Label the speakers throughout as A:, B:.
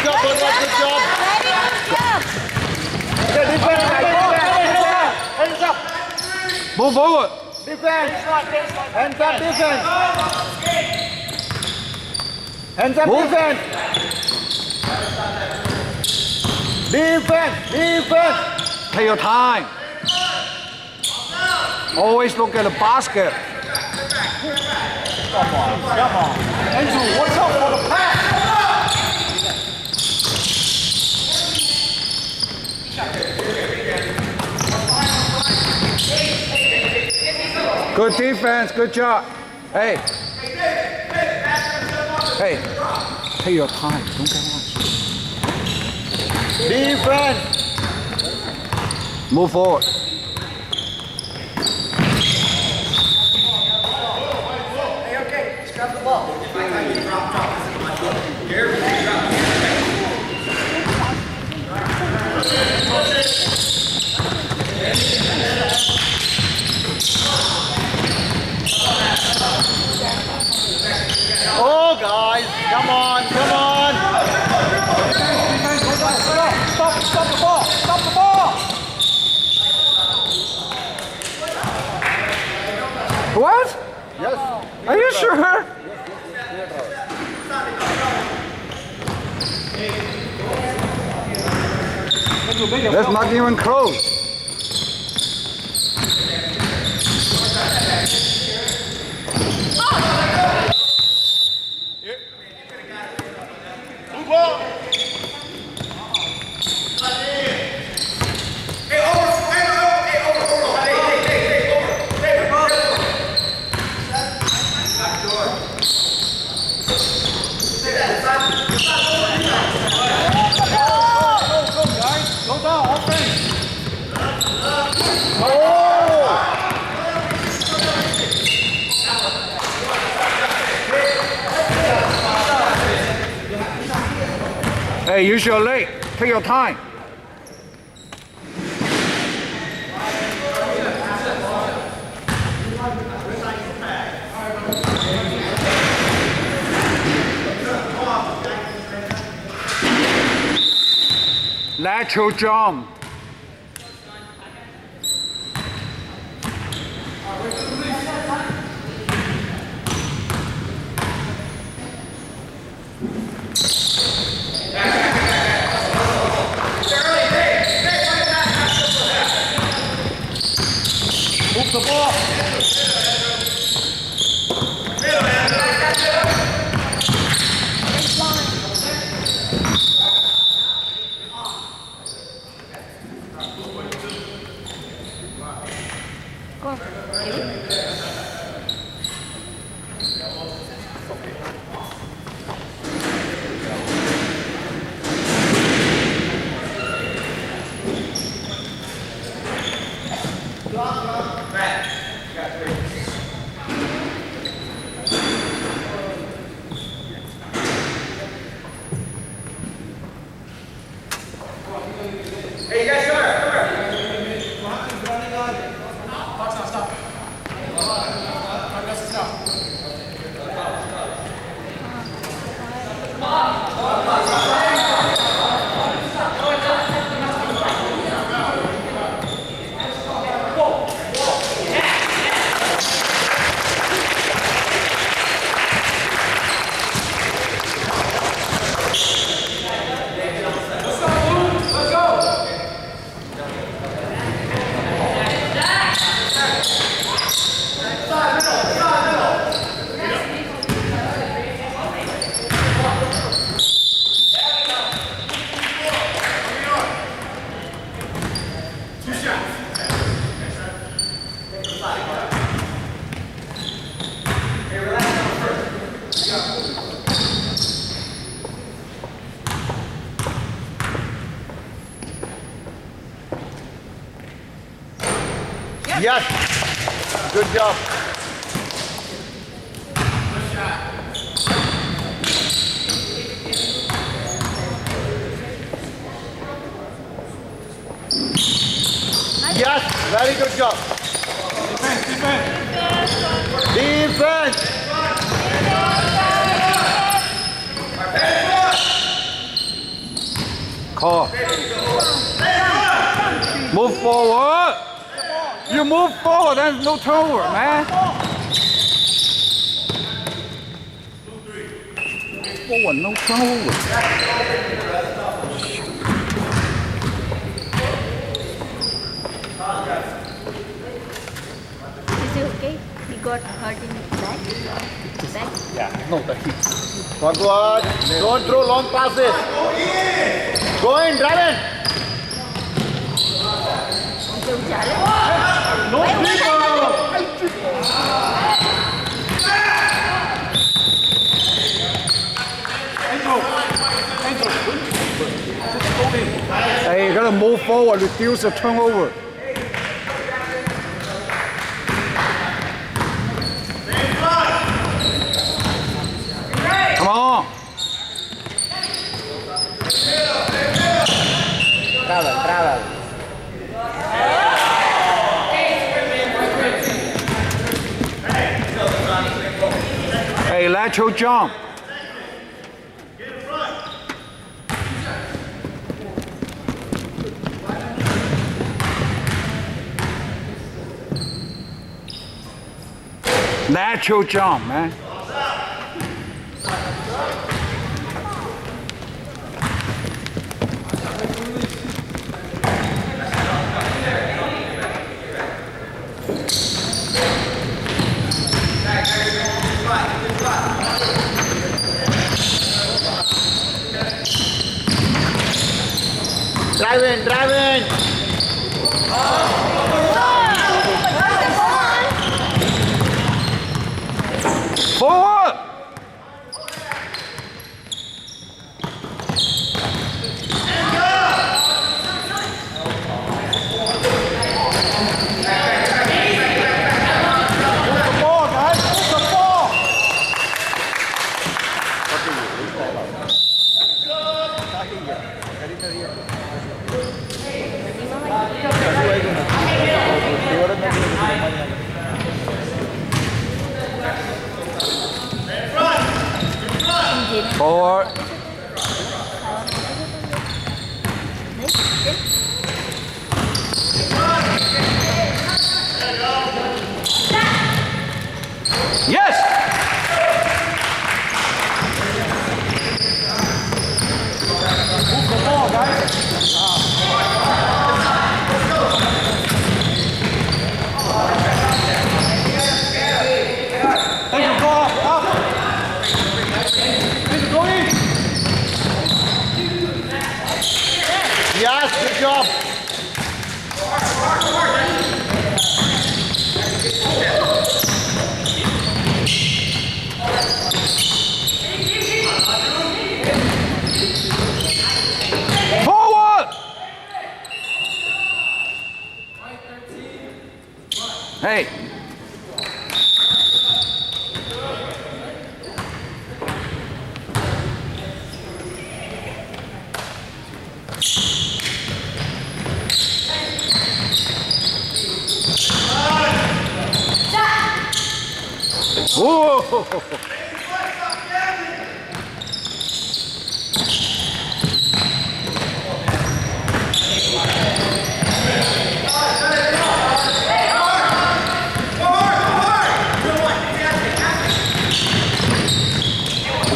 A: job, good job. Yeah, defense. Hands up.
B: Move forward.
A: Defense. Hands up, defense. Hands up, defense. Defense.
B: Take your time. Always look at the basket.
A: Come on. Andrew, watch out for the pass.
B: Good defense, good job. Hey, take your time. Don't get lost.
A: Defense.
B: Move forward.
A: Oh, guys, come on. Stop the ball.
B: What?
A: Yes.
B: Are you sure? That's not even close. Hey, use your leg. Take your time. Lateral jump.
A: Move the ball.
C: Hey, you guys, come here.
A: Yes. Good job. Yes. Very good job. Defense.
B: Call. Move forward. You move forward, there's no turnover, man. Forward, no turnover.
C: Is he okay? He got hurt in his back?
B: Yeah, no, the hit.
A: Forward. Don't throw long passes. Go in, drive in.
C: Jauh jalan.
A: No
B: Hey, you gotta move forward, reduce the turnover. Come on.
A: Travel.
B: Hey, lateral jump. Lateral jump, man.
A: Drive in.
B: Forward.
A: Ball, guys. Move the ball.
B: Forward. Yes.
A: Move the ball, guys. Angel, go up. Angel, go in. Yes, good job.
B: Forward. Hey. Whoa.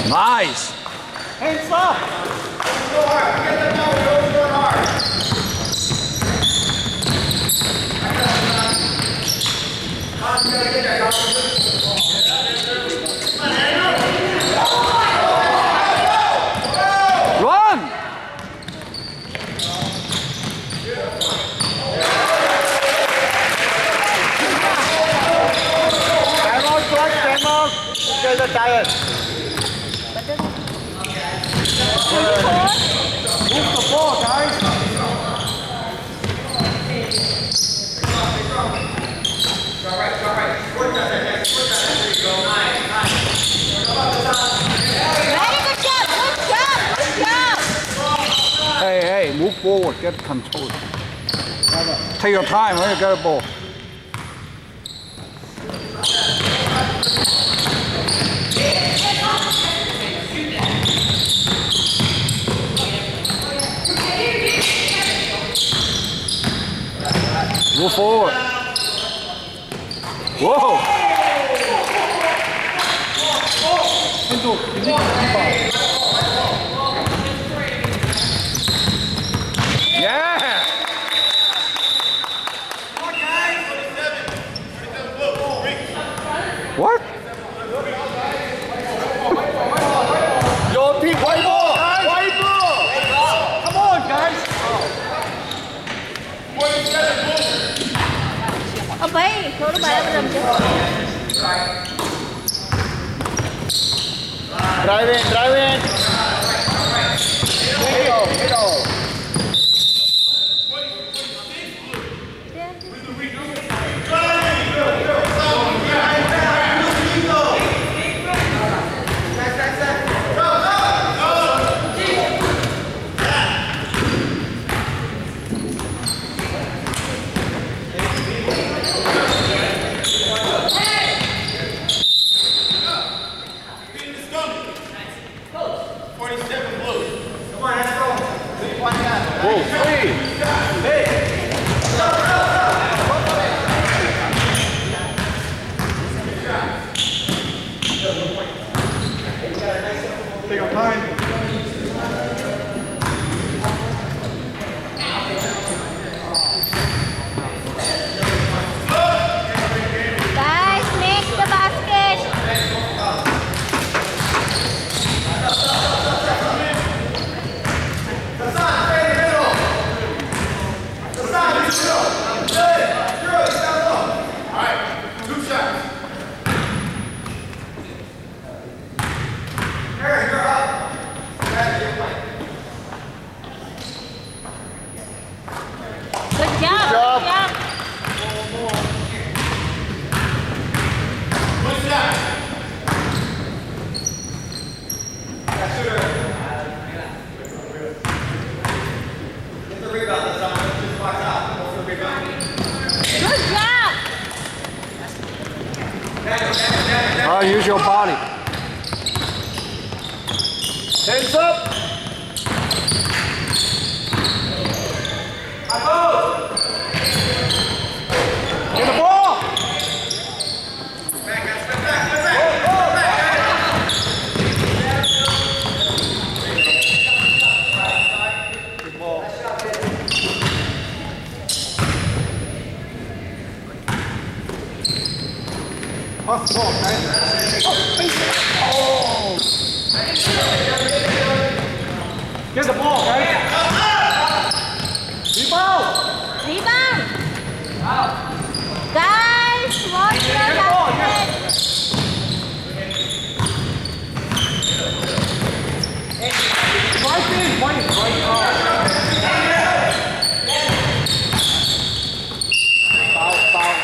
B: Nice.
A: Hands up.
B: Run.
A: Time out, coach. Time out. You guys are tired. Move the ball, guys.
C: Very good job. Good job.
B: Hey, move forward, get control. Take your time when you get a ball. Move forward. Whoa. Yeah. What?
A: Your team, white ball! White ball!
B: Come on, guys.
C: भाई थोड़ा बाहर रमજો
A: Drive in, drive in. Hit go.
B: Whoa, three. Take your time.
C: guys make the basket good job
A: job.
C: good job good job
B: Use your body.
A: Hands up.
B: Get the ball. Pass the ball, guys. Oh. Get the ball, guys. Rebound.
C: rebound guys watch your basket
B: Right in, right.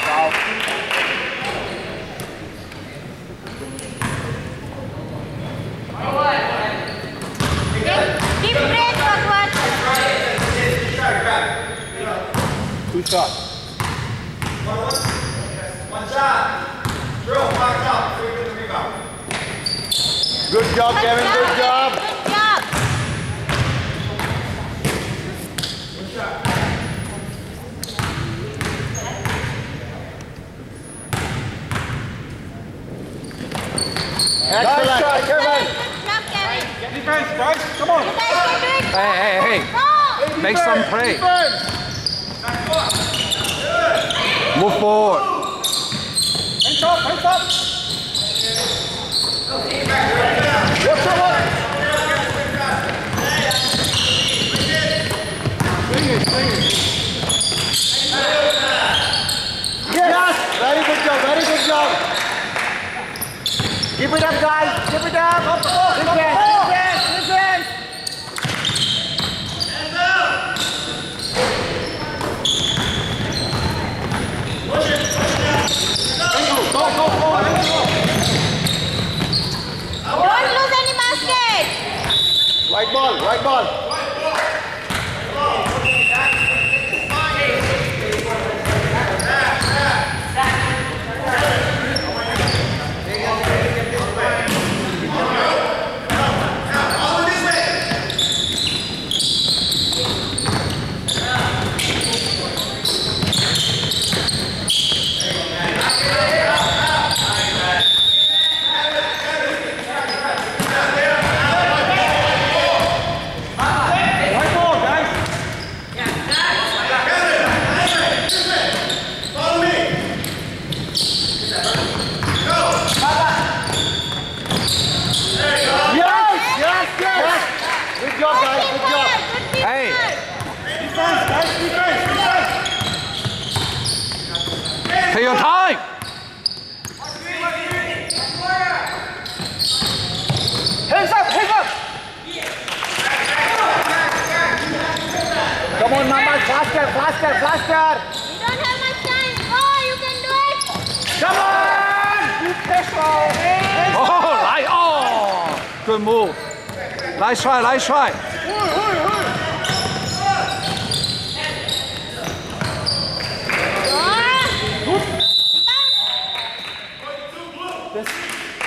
B: Foul.
C: deep breath Bhagwan
B: Good shot.
A: Good job, Kevin. Good job.
C: good job
A: Excellent.
B: Nice shot, Kevin.
C: good job Kevin
B: Defense, guys. Come on.
C: you guys can do it
B: Hey.
C: go
B: Make some play.
A: Defense.
B: Move forward.
A: Hands up. What's the one? Yes. Very good job. Keep it up, guys. Keep it up. Defense.
C: don't lose any basket
A: Right ball.
B: Hey.
A: Defense, guys, defense.
B: Take your time.
A: Hands up, hands up. Come on, Mambas, faster, faster, faster.
C: You don't have much time. Oh, you can do it.
A: Come on. Good tackle.
B: Oh, right. Oh, good move. Nice try, nice try.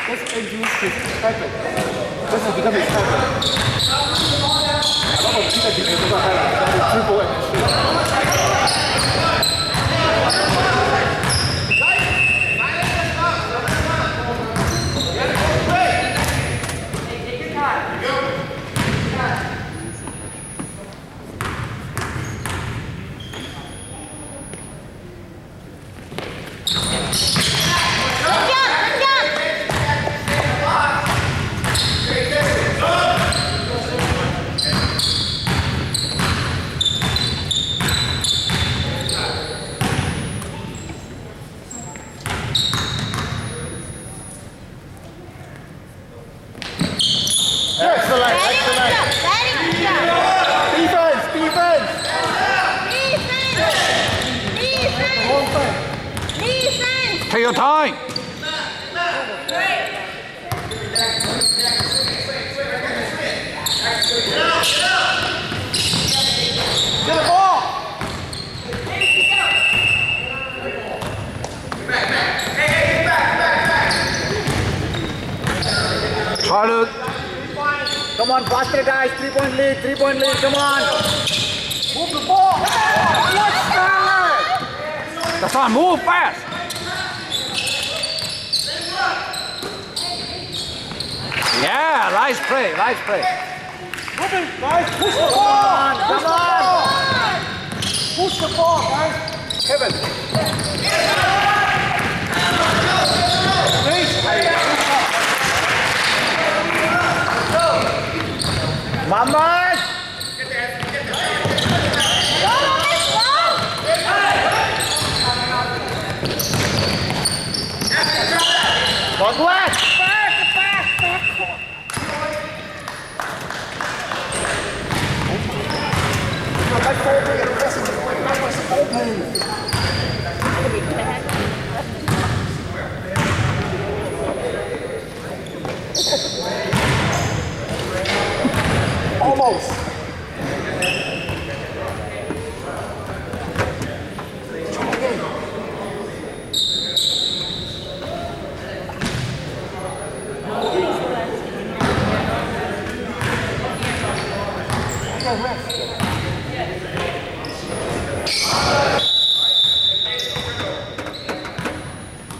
A: Let's introduce his title. Let's become his title. I don't know if you can do that. Triple Excellent, excellent.
C: Very good job.
A: Defense, defense.
C: Defense.
B: Take your time.
A: Get the ball.
B: Try to.
A: Come on, faster guys. 3-point lead, 3-point lead. Come on. Move the ball. What's that?
B: That's not move fast. Yeah, nice play, nice play.
A: Move it, guys. Push the ball. Come on. Push the ball, guys. Kevin. Mambas. Ball west. Almost.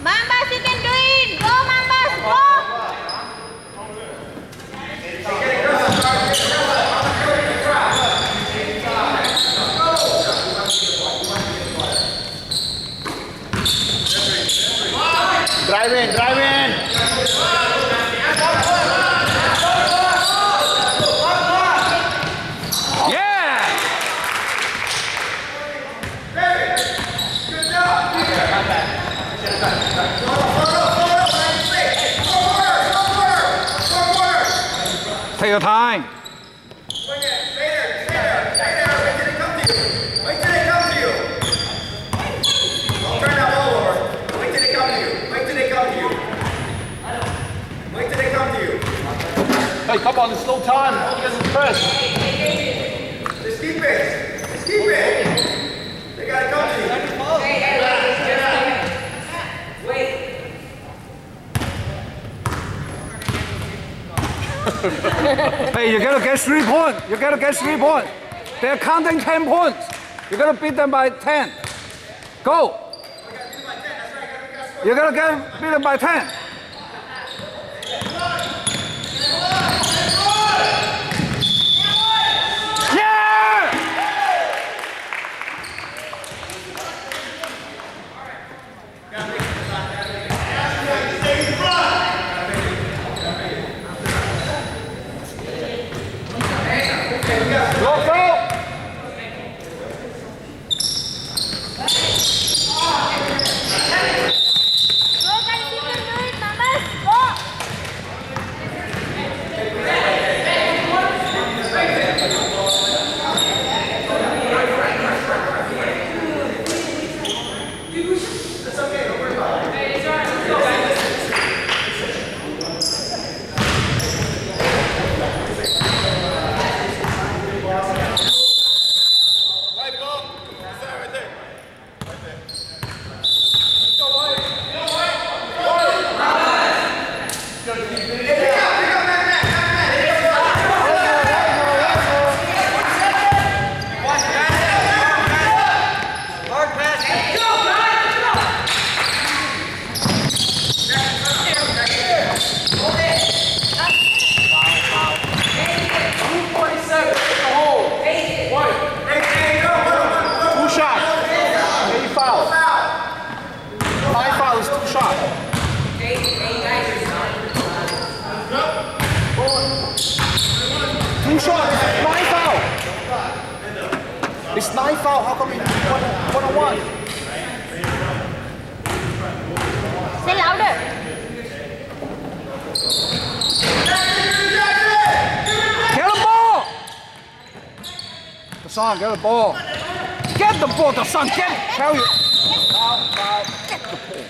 C: Mambas, you can do it. Go, Mambas, go.
A: Drive in, drive in.
B: Yeah. Take your time.
A: Hey, come on, there's no time. All you guys are press.
D: Just keep it. Just keep it. They gotta come to you.
B: Hey, you gotta get 3 points. You gotta get 3 points. They're counting 10 points. You gotta beat them by 10. Go. You gotta beat them by 10. Yeah!
A: Go, go. It's 9 foul. How come it's one on one?
C: Say louder.
B: Get the ball! The son, get the ball. Get the ball, the son, get it. Tell you. Foul, foul. Get the ball.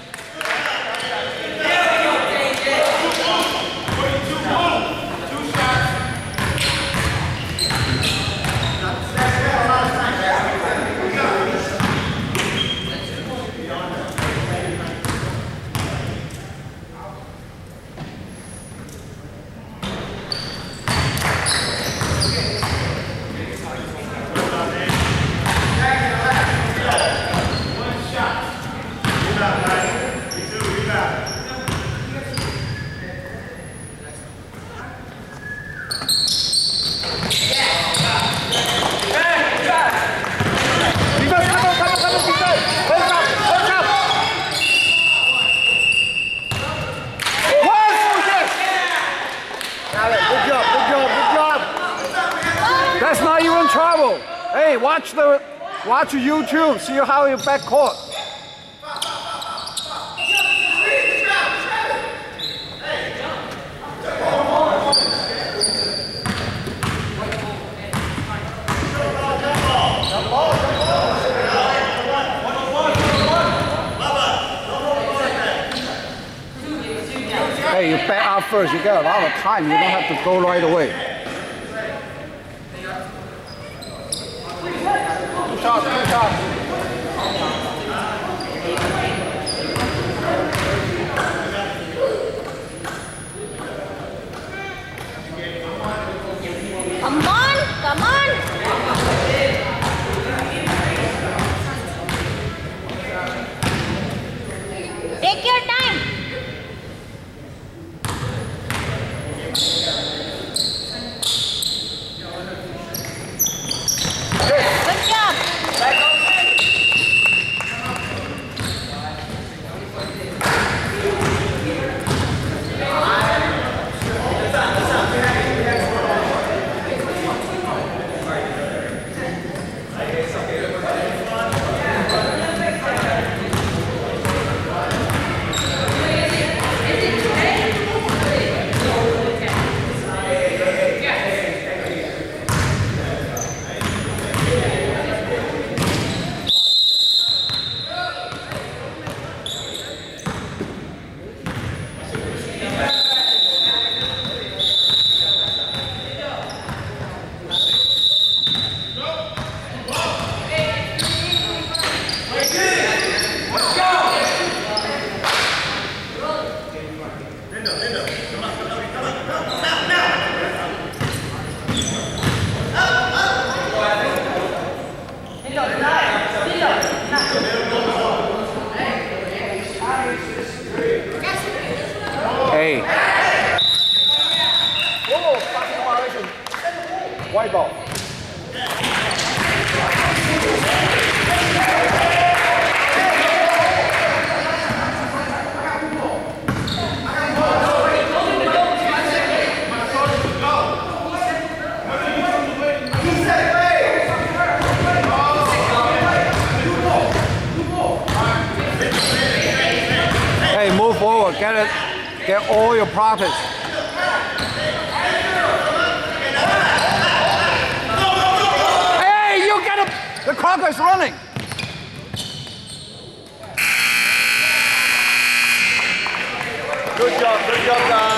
B: That's not even trouble. Hey, watch YouTube. See how you backcourt. Hey, you back out first. You got a lot of time. You don't have to go right away. Good shot, good shot.
C: Come on, come on. Take your time. Good job.
B: Hey.
A: Whoa, passing violation. White ball.
B: Hey, move forward. Get it. Get all your profits. Hey, you get it. The clock is running.
A: Good job, guys.